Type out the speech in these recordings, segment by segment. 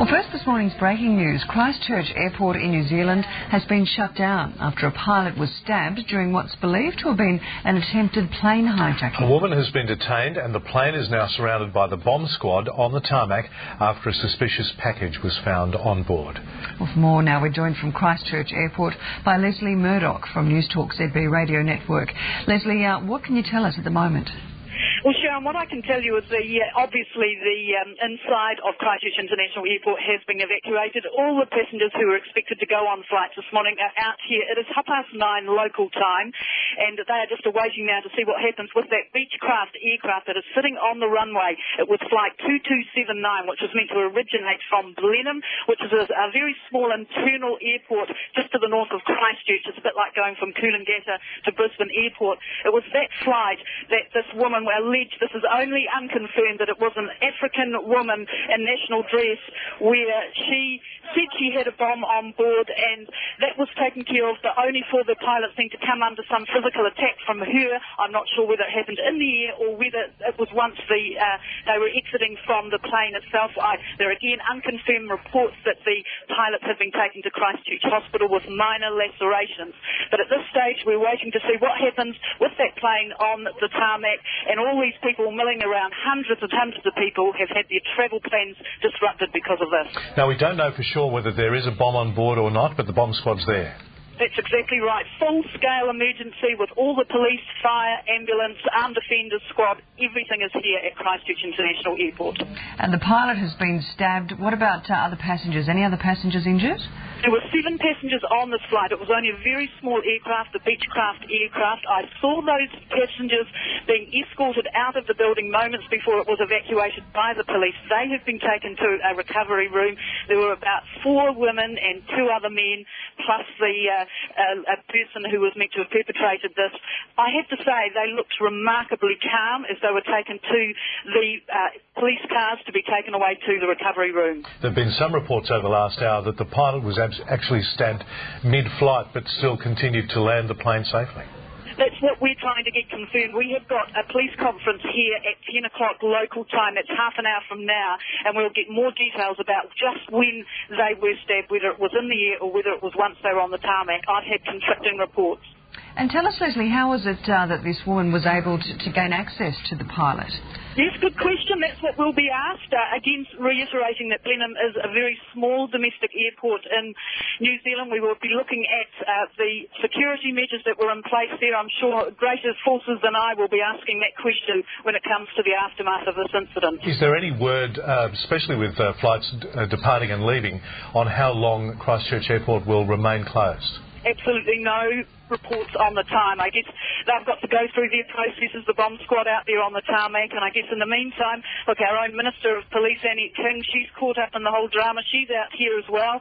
Well, first this morning's breaking news. Christchurch Airport in New Zealand has been shut down after a pilot was stabbed during what's believed to have been an attempted plane hijacking. A woman has been detained and the plane is now surrounded by the bomb squad on the tarmac after a suspicious package was found on board. Well, for more now, we're joined from Christchurch Airport by Leslie Murdoch from Newstalk ZB Radio Network. Leslie, what can you tell us at the moment? Well, Sharon, what I can tell you is obviously the inside of Christchurch International Airport has been evacuated. All the passengers who were expected to go on flights this morning are out here. It is 9:30 local time, and they are just awaiting now to see what happens with that Beechcraft aircraft that is sitting on the runway. It was flight 2279, which was meant to originate from Blenheim, which is a very small internal airport just to the north of Christchurch. It's a bit like going from Coolangatta to Brisbane Airport. It was that flight that this woman alleged, this is only unconfirmed, that it was an African woman in national dress where she said she had a bomb on board, and that was taken care of, but only for the pilots then to come under some physical attack from her. I'm not sure whether it happened in the air or whether it was once they were exiting from the plane itself. There are again unconfirmed reports that the pilots have been taken to Christchurch Hospital with minor lacerations. But at this stage we're waiting to see what happens with that plane on the tarmac, and all these people milling around, hundreds and hundreds of people have had their travel plans disrupted because of this. Now, we don't know for sure whether there is a bomb on board or not, but the bomb squad's there. That's exactly right. Full-scale emergency with all the police, fire, ambulance, armed defenders squad. Everything is here at Christchurch International Airport. And the pilot has been stabbed. What about other passengers? Any other passengers injured? There were 7 passengers on this flight. It was only a very small aircraft, the Beechcraft aircraft. I saw those passengers being escorted out of the building moments before it was evacuated by the police. They have been taken to a recovery room. There were about 4 women and 2 other men, plus a person who was meant to have perpetrated this. I have to say they looked remarkably calm as they were taken to the police cars to be taken away to the recovery room. There have been some reports over the last hour that the pilot was actually stabbed mid-flight but still continued to land the plane safely. That's what we're trying to get confirmed. We have got a police conference here at 10 o'clock local time. That's half an hour from now, and we'll get more details about just when they were stabbed, whether it was in the air or whether it was once they were on the tarmac. I've had conflicting reports. And tell us, Leslie, how was it that this woman was able to gain access to the pilot? Yes, good question. That's what will be asked. Again, reiterating that Blenheim is a very small domestic airport in New Zealand. We will be looking at the security measures that were in place there. I'm sure greater forces than I will be asking that question when it comes to the aftermath of this incident. Is there any word, especially with flights departing and leaving, on how long Christchurch Airport will remain closed? Absolutely no reports on the time. I guess they've got to go through their processes, the bomb squad out there on the tarmac, and I guess in the meantime, look, our own Minister of Police, Annette King, she's caught up in the whole drama. She's out here as well.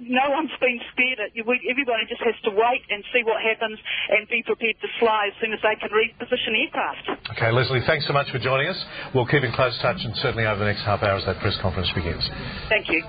No one's been spared. Everybody just has to wait and see what happens and be prepared to fly as soon as they can reposition aircraft. Okay, Leslie, thanks so much for joining us. We'll keep in close touch and certainly over the next half hour as that press conference begins. Thank you.